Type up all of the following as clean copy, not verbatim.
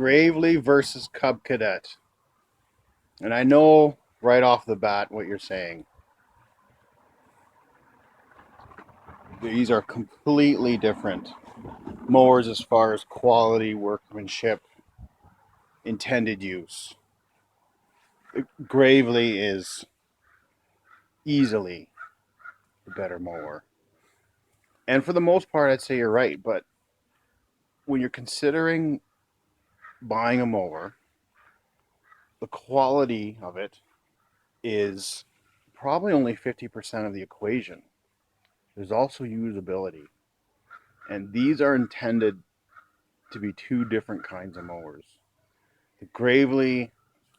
Gravely versus Cub Cadet. And I know right off the bat what you're saying. These are completely different mowers as far as quality, workmanship, intended use. Gravely is easily the better mower. And for the most part, I'd say you're right. But when you're considering buying a mower, the quality of it is probably only 50% of the equation. There's also usability. And these are intended to be two different kinds of mowers. The Gravely,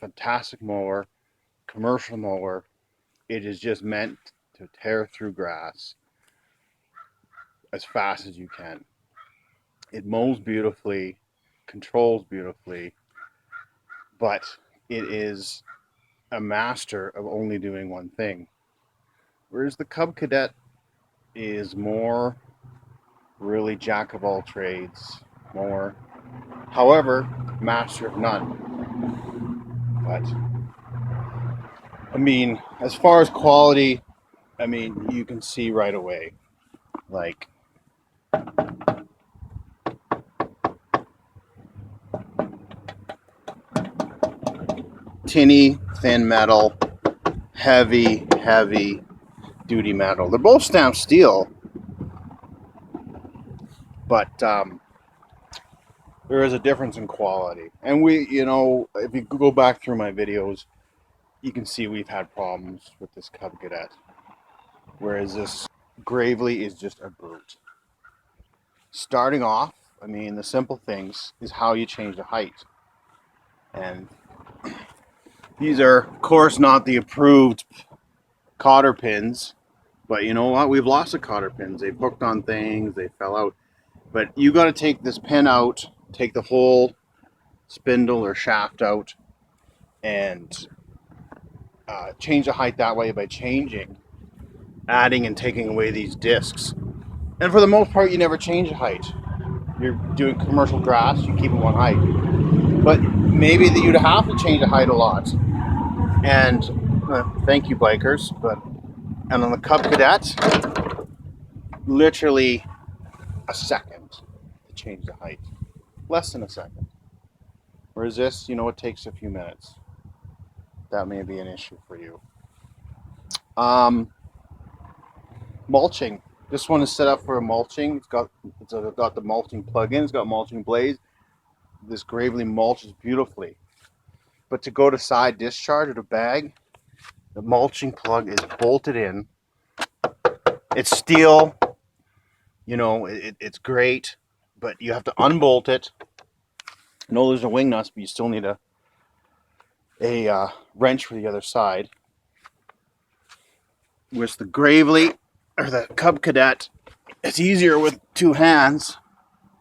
fantastic mower, commercial mower, it is just meant to tear through grass as fast as you can. It mows beautifully, controls beautifully, but it is a master of only doing one thing. Whereas the Cub Cadet is more really jack of all trades, more, however, master of none. But I mean, as far as quality, I mean, you can see right away, like, tinny, thin metal, heavy duty metal. They're both stamped steel, but there is a difference in quality. And we, if you go back through my videos, you can see we've had problems with this Cub Cadet, whereas this Gravely is just a brute. Starting off, I mean, the simple things is how you change the height. And these are, of course, not the approved cotter pins, but you know what? We've lost the cotter pins. They've hooked on things, they fell out. But you got to take this pin out, take the whole spindle or shaft out, and change the height that way by adding and taking away these discs. And for the most part, you never change the height. You're doing commercial grass, you keep it one height. But maybe that you'd have to change the height a lot. And thank you, bikers. And on the Cub Cadet, literally a second to change the height. Less than a second. Whereas this, it takes a few minutes. That may be an issue for you. Mulching. This one is set up for a mulching. It's got the mulching plug-in. It's got mulching blades. This Gravely mulches beautifully. But to go to side discharge of the bag, the mulching plug is bolted in. It's steel. It's great, but you have to unbolt it. I know there's a wing nut, but you still need a wrench for the other side. With the Gravely or the Cub Cadet, it's easier with two hands,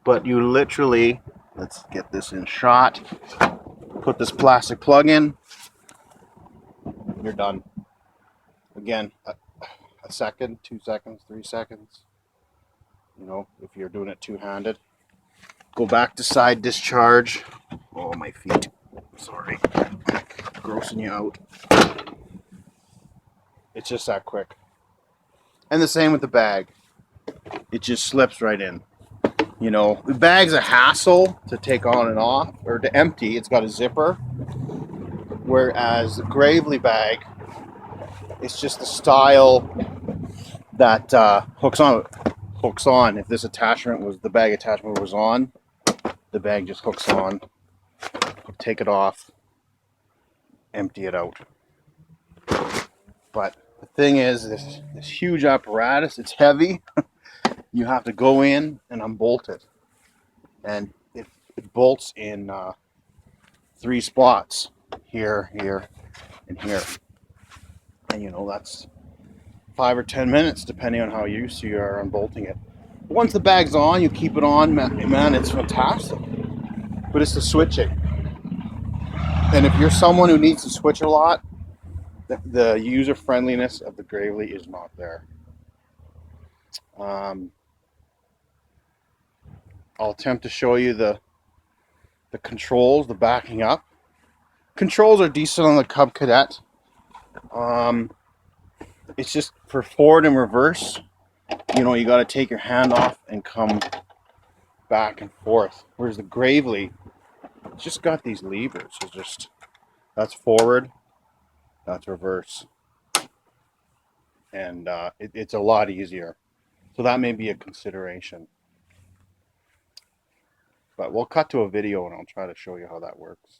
but you literally, let's get this in shot, put this plastic plug in, you're done. Again, a second, 2 seconds, 3 seconds, if you're doing it two-handed. Go back to side discharge. Oh, my feet. Sorry. Grossing you out. It's just that quick. And the same with the bag. It just slips right in. The bag's a hassle to take on and off, or to empty. It's got a zipper. Whereas the Gravely bag, it's just the style that hooks on. If this the bag attachment was on, the bag just hooks on. Take it off, empty it out. But the thing is, this huge apparatus, it's heavy. You have to go in and unbolt it. And it bolts in 3 spots. Here, and here. And that's 5 or 10 minutes, depending on how used you are unbolting it. But once the bag's on, you keep it on, man, it's fantastic. But it's the switching. And if you're someone who needs to switch a lot, the user friendliness of the Gravely is not there. I'll attempt to show you the the controls, the backing up. Controls are decent on the Cub Cadet. It's just for forward and reverse, you know, you got to take your hand off and come back and forth. Whereas the Gravely, it's just got these levers. It's just, that's forward, that's reverse. And it's a lot easier. So that may be a consideration. But we'll cut to a video and I'll try to show you how that works.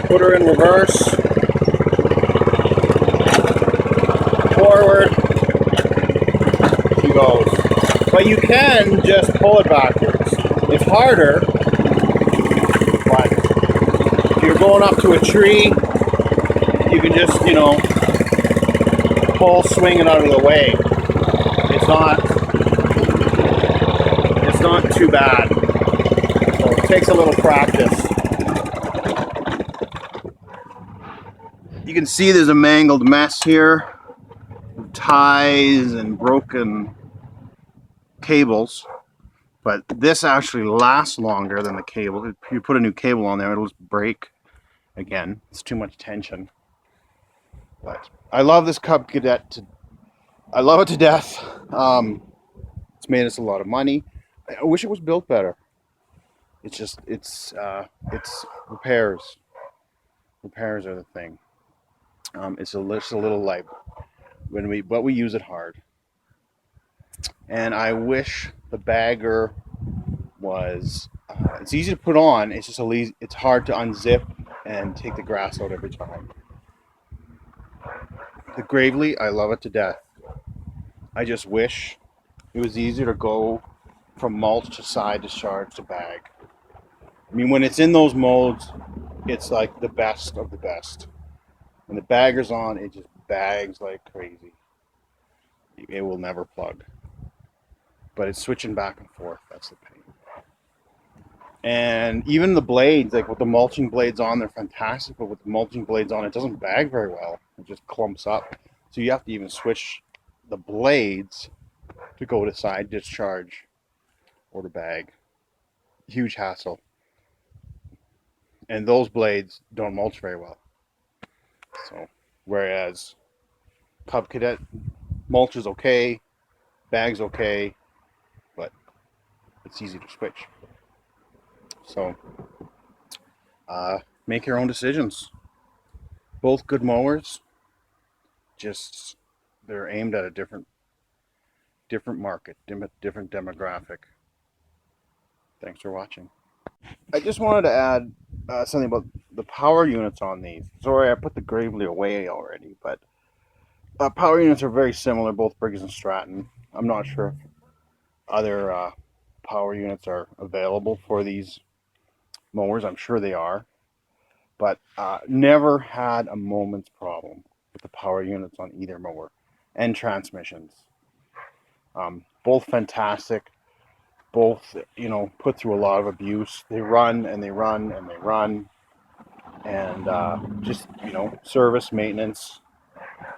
Put her in reverse, forward, she goes. But you can just pull it backwards. It's harder, but if you're going up to a tree, you can just, you know, pull, swing it out of the way. It's not too bad. So it takes a little practice. You can see there's a mangled mess here, ties and broken cables, but this actually lasts longer than the cable. If you put a new cable on there, it'll just break again. It's too much tension. But I love this Cub Cadet. I love it to death. It's made us a lot of money. I wish it was built better. It's just, it's repairs. Repairs are the thing. It's just a little light but we use it hard. And I wish the bagger was, it's easy to put on, it's just it's hard to unzip and take the grass out every time. The Gravely, I love it to death. I just wish it was easier to go from mulch to side discharge to bag. I mean, when it's in those modes, it's like the best of the best. When the bagger's on, it just bags like crazy. It will never plug. But it's switching back and forth. That's the pain. And even the blades, like with the mulching blades on, they're fantastic. But with the mulching blades on, it doesn't bag very well. It just clumps up. So you have to even switch the blades to go to side discharge or to bag. Huge hassle. And those blades don't mulch very well. So, whereas Cub Cadet mulch is okay, bag's okay, but it's easy to switch. So, make your own decisions. Both good mowers, just they're aimed at a different market, different demographic. Thanks for watching. I just wanted to add something about the power units on these. Sorry, I put the Gravely away already, but power units are very similar, both Briggs and Stratton. I'm not sure if other power units are available for these mowers. I'm sure they are, but never had a moment's problem with the power units on either mower and transmissions. Both fantastic. both, you know, put through a lot of abuse. They run and they run and they run, and just, you know, service, maintenance,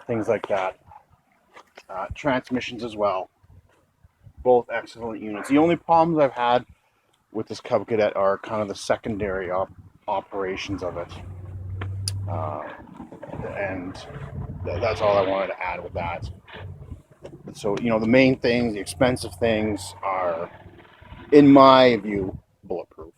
things like that. Transmissions as well. Both excellent units. The only problems I've had with this Cub Cadet are kind of the secondary operations of it. And that's all I wanted to add with that. So, you know, the main things, the expensive things are, in my view, bulletproof.